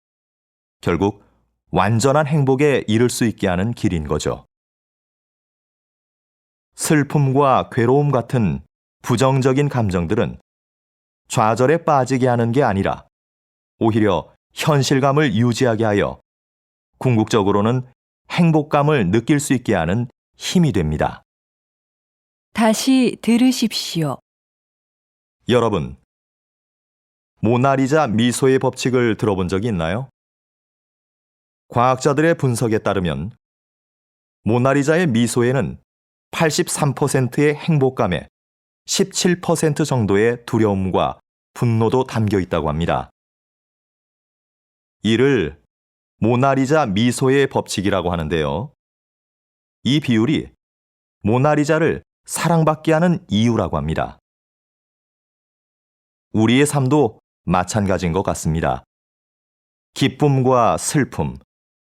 결국 완전한 행복에 이를 수 있게 하는 길인 거죠. 슬픔과 괴로움 같은 부정적인 감정들은 좌절에 빠지게 하는 게 아니라 오히려 현실감을 유지하게 하여 궁극적으로는 행복감을 느낄 수 있게 하는 힘이 됩니다. 다시 들으십시오. 여러분, 모나리자 미소의 법칙을 들어본 적이 있나요? 과학자들의 분석에 따르면 모나리자의 미소에는 83%의 행복감에 17% 정도의 두려움과 분노도 담겨 있다고 합니다. 이를 모나리자 미소의 법칙이라고 하는데요. 이 비율이 모나리자를 사랑받게 하는 이유라고 합니다. 우리의 삶도 마찬가지인 것 같습니다. 기쁨과 슬픔,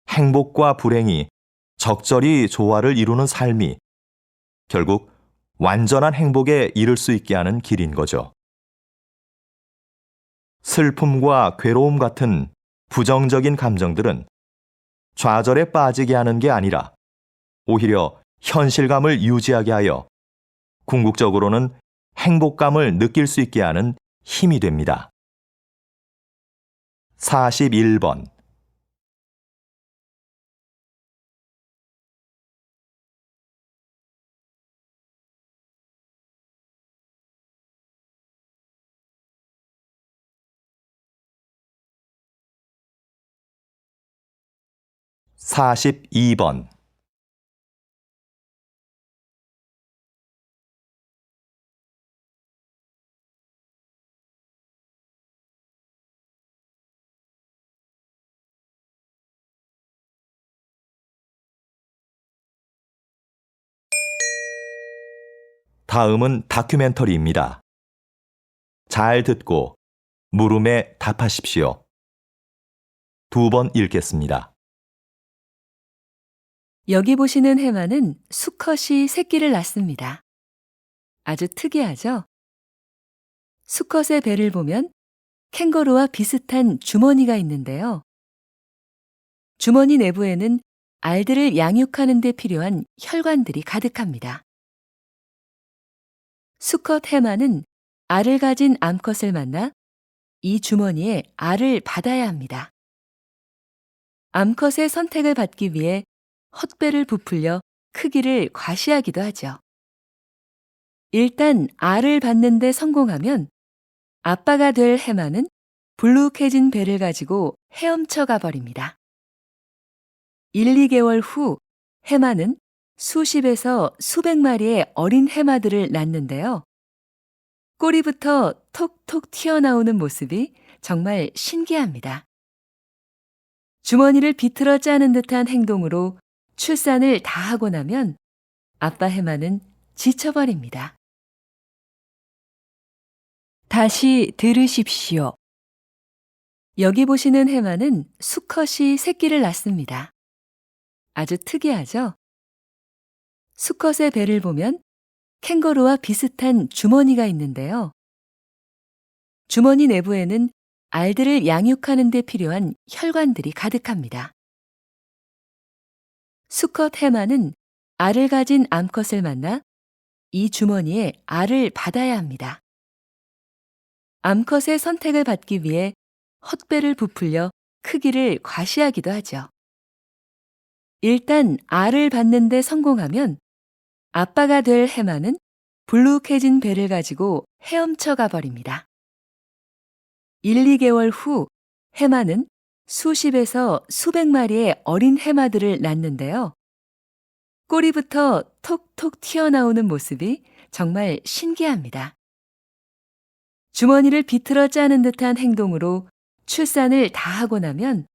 행복과 불행이 적절히 조화를 이루는 삶이 결국 완전한 행복에 이를 수 있게 하는 길인 거죠. 슬픔과 괴로움 같은 부정적인 감정들은 좌절에 빠지게 하는 게 아니라 오히려 현실감을 유지하게 하여 궁극적으로는 행복감을 느낄 수 있게 하는 힘이 됩니다. 41번. (42번) 다음은 다큐멘터리입니다. 잘 듣고 물음에 답하십시오. 2번 읽겠습니다. 여기 보시는 해마는 수컷이 새끼를 낳습니다. 아주 특이하죠? 수컷의 배를 보면 캥거루와 비슷한 주머니가 있는데요. 주머니 내부에는 알들을 양육하는 데 필요한 혈관들이 가득합니다. 수컷 해마는 알을 가진 암컷을 만나 이 주머니에 알을 받아야 합니다. 암컷의 선택을 받기 위해 헛배를 부풀려 크기를 과시하기도 하죠. 일단 알을 받는 데 성공하면 아빠가 될 해마는 불룩해진 배를 가지고 헤엄쳐 가버립니다. 1, 2개월 후 해마는 수십에서 수백 마리의 어린 해마들을 낳는데요. 꼬리부터 톡톡 튀어나오는 모습이 정말 신기합니다. 주머니를 비틀어 짜는 듯한 행동으로 출산을 다 하고 나면 아빠 해마는 지쳐버립니다. 다시 들으십시오. 여기 보시는 해마는 수컷이 새끼를 낳습니다. 아주 특이하죠? 수컷의 배를 보면 캥거루와 비슷한 주머니가 있는데요. 주머니 내부에는 알들을 양육하는 데 필요한 혈관들이 가득합니다. 수컷 해마는 알을 가진 암컷을 만나 이 주머니에 알을 받아야 합니다. 암컷의 선택을 받기 위해 헛배를 부풀려 크기를 과시하기도 하죠. 일단 알을 받는 데 성공하면 아빠가 될 해마는 불룩해진 배를 가지고 헤엄쳐 가버립니다. 1, 2개월 후 해마는 수십에서 수백 마리의 어린 해마들을 낳는데요. 꼬리부터 톡톡 튀어나오는 모습이 정말 신기합니다. 주머니를 비틀어 짜는 듯한 행동으로 출산을 다 하고 나면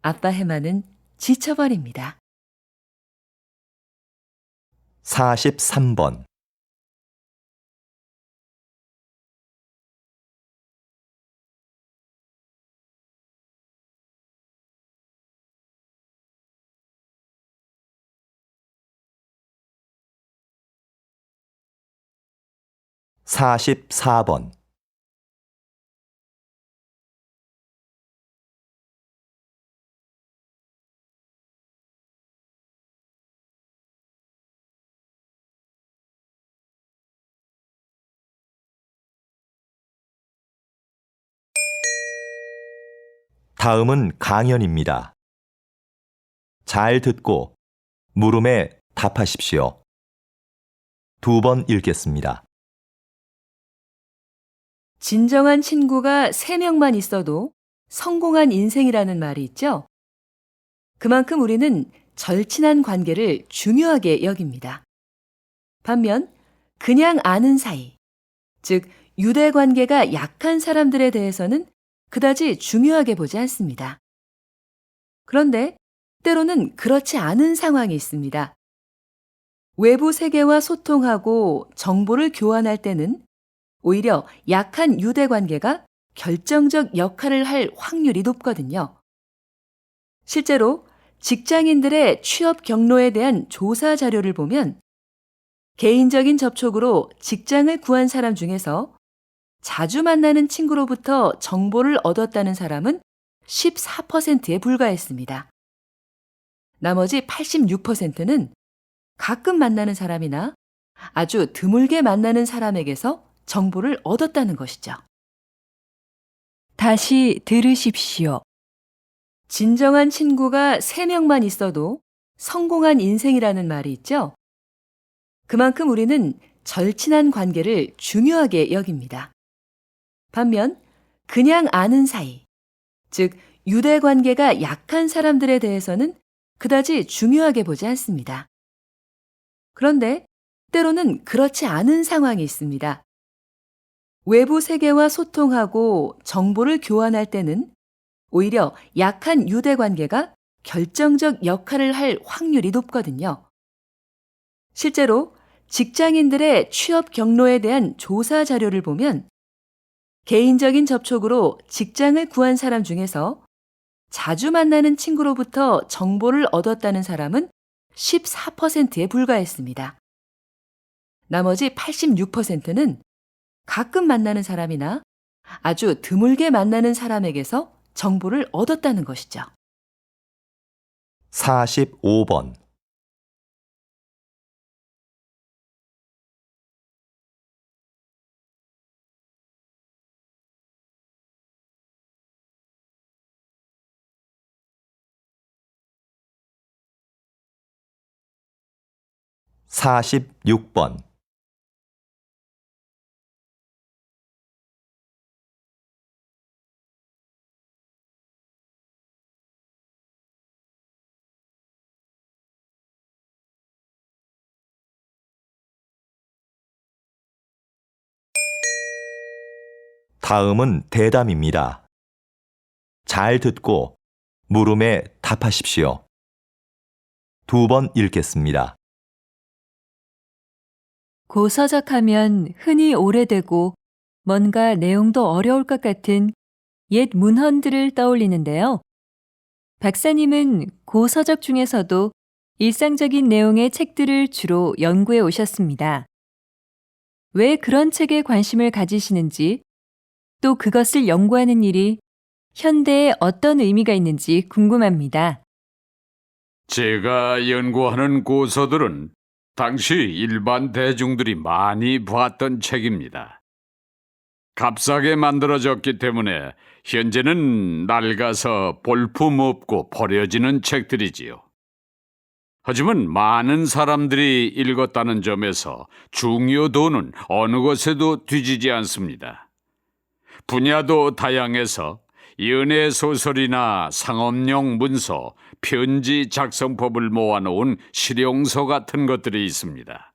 아빠 해마는 지쳐버립니다. 43번. 44번. '다음은 강연입니다. 잘 듣고 물음에 답하십시오. 2번 읽겠습니다. 진정한 친구가 3명만 있어도 성공한 인생이라는 말이 있죠? 그만큼 우리는 절친한 관계를 중요하게 여깁니다. 반면 그냥 아는 사이, 즉 유대 관계가 약한 사람들에 대해서는 그다지 중요하게 보지 않습니다. 그런데 때로는 그렇지 않은 상황이 있습니다. 외부 세계와 소통하고 정보를 교환할 때는 오히려 약한 유대 관계가 결정적 역할을 할 확률이 높거든요. 실제로 직장인들의 취업 경로에 대한 조사 자료를 보면 개인적인 접촉으로 직장을 구한 사람 중에서 자주 만나는 친구로부터 정보를 얻었다는 사람은 14%에 불과했습니다. 나머지 86%는 가끔 만나는 사람이나 아주 드물게 만나는 사람에게서 정보를 얻었다는 것이죠. 다시 들으십시오. 진정한 친구가 3명만 있어도 성공한 인생이라는 말이 있죠? 그만큼 우리는 절친한 관계를 중요하게 여깁니다. 반면 그냥 아는 사이, 즉 유대 관계가 약한 사람들에 대해서는 그다지 중요하게 보지 않습니다. 그런데 때로는 그렇지 않은 상황이 있습니다. 외부 세계와 소통하고 정보를 교환할 때는 오히려 약한 유대 관계가 결정적 역할을 할 확률이 높거든요. 실제로 직장인들의 취업 경로에 대한 조사 자료를 보면 개인적인 접촉으로 직장을 구한 사람 중에서 자주 만나는 친구로부터 정보를 얻었다는 사람은 14%에 불과했습니다. 나머지 86%는 가끔 만나는 사람이나 아주 드물게 만나는 사람에게서 정보를 얻었다는 것이죠. 45번. 46번. '다음은 대담입니다. 잘 듣고 물음에 답하십시오. 2번 읽겠습니다. 고서적하면 흔히 오래되고 뭔가 내용도 어려울 것 같은 옛 문헌들을 떠올리는데요. 박사님은 고서적 중에서도 일상적인 내용의 책들을 주로 연구해 오셨습니다. 왜 그런 책에 관심을 가지시는지, 또 그것을 연구하는 일이 현대에 어떤 의미가 있는지 궁금합니다. 제가 연구하는 고서들은 당시 일반 대중들이 많이 봤던 책입니다. 값싸게 만들어졌기 때문에 현재는 낡아서 볼품없고 버려지는 책들이지요. 하지만 많은 사람들이 읽었다는 점에서 중요도는 어느 것에도 뒤지지 않습니다. 분야도 다양해서 연애 소설이나 상업용 문서, 편지 작성법을 모아놓은 실용서 같은 것들이 있습니다.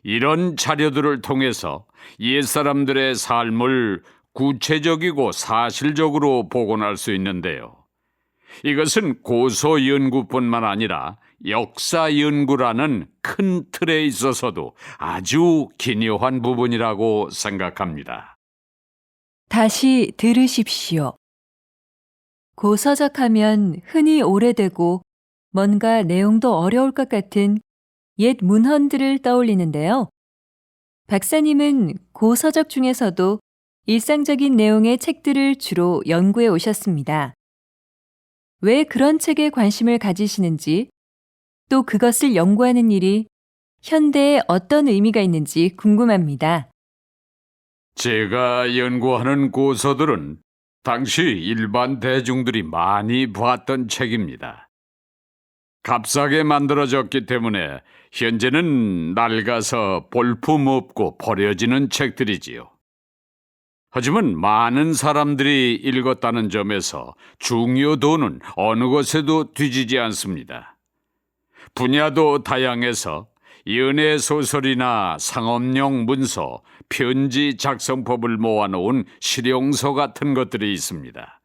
이런 자료들을 통해서 옛사람들의 삶을 구체적이고 사실적으로 복원할 수 있는데요. 이것은 고서 연구뿐만 아니라 역사 연구라는 큰 틀에 있어서도 아주 기묘한 부분이라고 생각합니다. 다시 들으십시오. 고서적 하면 흔히 오래되고 뭔가 내용도 어려울 것 같은 옛 문헌들을 떠올리는데요. 박사님은 고서적 중에서도 일상적인 내용의 책들을 주로 연구해 오셨습니다. 왜 그런 책에 관심을 가지시는지, 또 그것을 연구하는 일이 현대에 어떤 의미가 있는지 궁금합니다. 제가 연구하는 고서들은 당시 일반 대중들이 많이 봤던 책입니다. 값싸게 만들어졌기 때문에 현재는 낡아서 볼품없고 버려지는 책들이지요. 하지만 많은 사람들이 읽었다는 점에서 중요도는 어느 것에도 뒤지지 않습니다. 분야도 다양해서 연애 소설이나 상업용 문서, 편지 작성법을 모아놓은 실용서 같은 것들이 있습니다.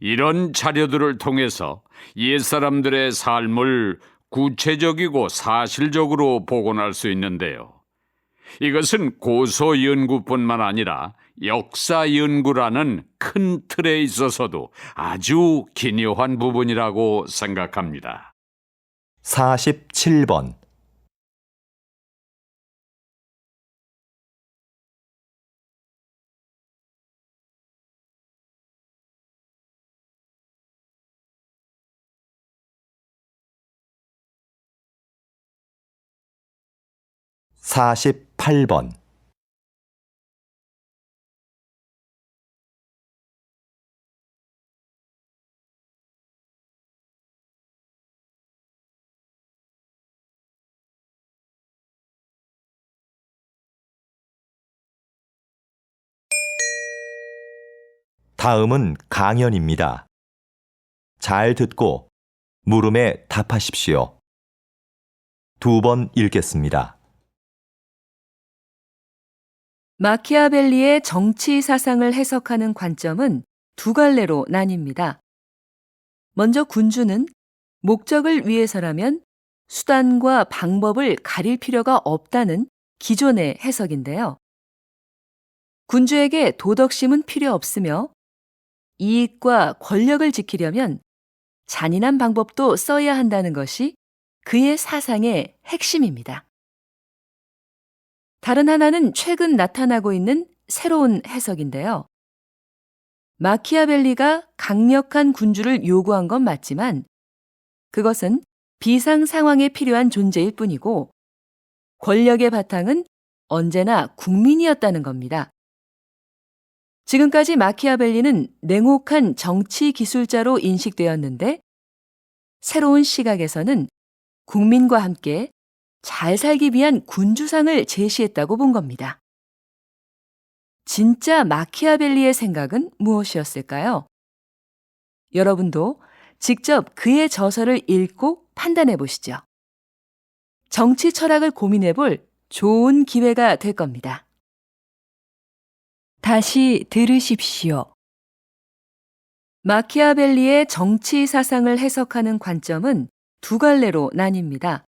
이런 자료들을 통해서 옛사람들의 삶을 구체적이고 사실적으로 복원할 수 있는데요. 이것은 고서 연구뿐만 아니라 역사 연구라는 큰 틀에 있어서도 아주 기묘한 부분이라고 생각합니다. 47번. (48번) 다음은 강연입니다. 잘 듣고 물음에 답하십시오. 2번 읽겠습니다. 마키아벨리의 정치 사상을 해석하는 관점은 두 갈래로 나뉩니다. 먼저 군주는 목적을 위해서라면 수단과 방법을 가릴 필요가 없다는 기존의 해석인데요. 군주에게 도덕심은 필요 없으며 이익과 권력을 지키려면 잔인한 방법도 써야 한다는 것이 그의 사상의 핵심입니다. 다른 하나는 최근 나타나고 있는 새로운 해석인데요. 마키아벨리가 강력한 군주를 요구한 건 맞지만 그것은 비상 상황에 필요한 존재일 뿐이고 권력의 바탕은 언제나 국민이었다는 겁니다. 지금까지 마키아벨리는 냉혹한 정치 기술자로 인식되었는데 새로운 시각에서는 국민과 함께 잘 살기 위한 군주상을 제시했다고 본 겁니다. 진짜 마키아벨리의 생각은 무엇이었을까요? 여러분도 직접 그의 저서를 읽고 판단해 보시죠. 정치 철학을 고민해 볼 좋은 기회가 될 겁니다. 다시 들으십시오. 마키아벨리의 정치 사상을 해석하는 관점은 두 갈래로 나뉩니다.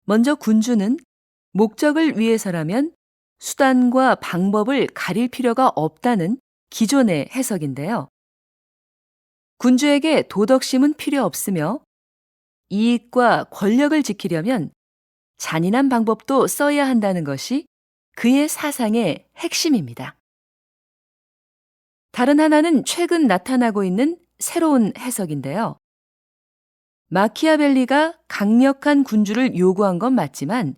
먼저 군주는 목적을 위해서라면 수단과 방법을 가릴 필요가 없다는 기존의 해석인데요. 군주에게 도덕심은 필요 없으며 이익과 권력을 지키려면 잔인한 방법도 써야 한다는 것이 그의 사상의 핵심입니다. 다른 하나는 최근 나타나고 있는 새로운 해석인데요. 마키아벨리가 강력한 군주를 요구한 건 맞지만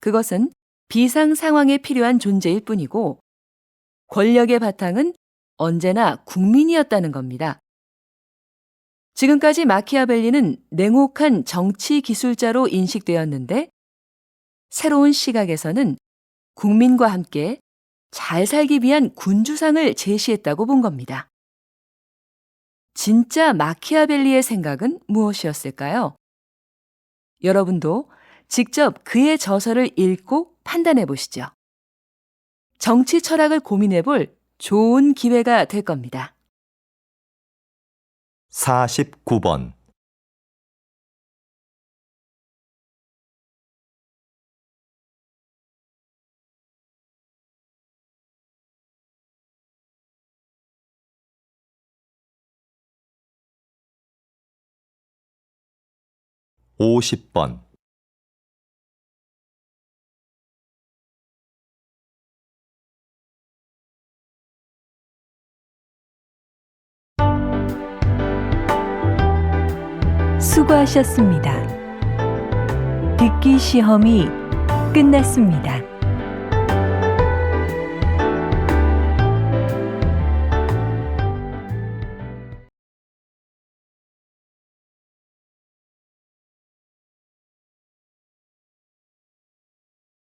그것은 비상 상황에 필요한 존재일 뿐이고 권력의 바탕은 언제나 국민이었다는 겁니다. 지금까지 마키아벨리는 냉혹한 정치 기술자로 인식되었는데 새로운 시각에서는 국민과 함께 잘 살기 위한 군주상을 제시했다고 본 겁니다. 진짜 마키아벨리의 생각은 무엇이었을까요? 여러분도 직접 그의 저서를 읽고 판단해 보시죠. 정치 철학을 고민해 볼 좋은 기회가 될 겁니다. 49번. (50번) 수고하셨습니다. 듣기 시험이 끝났습니다.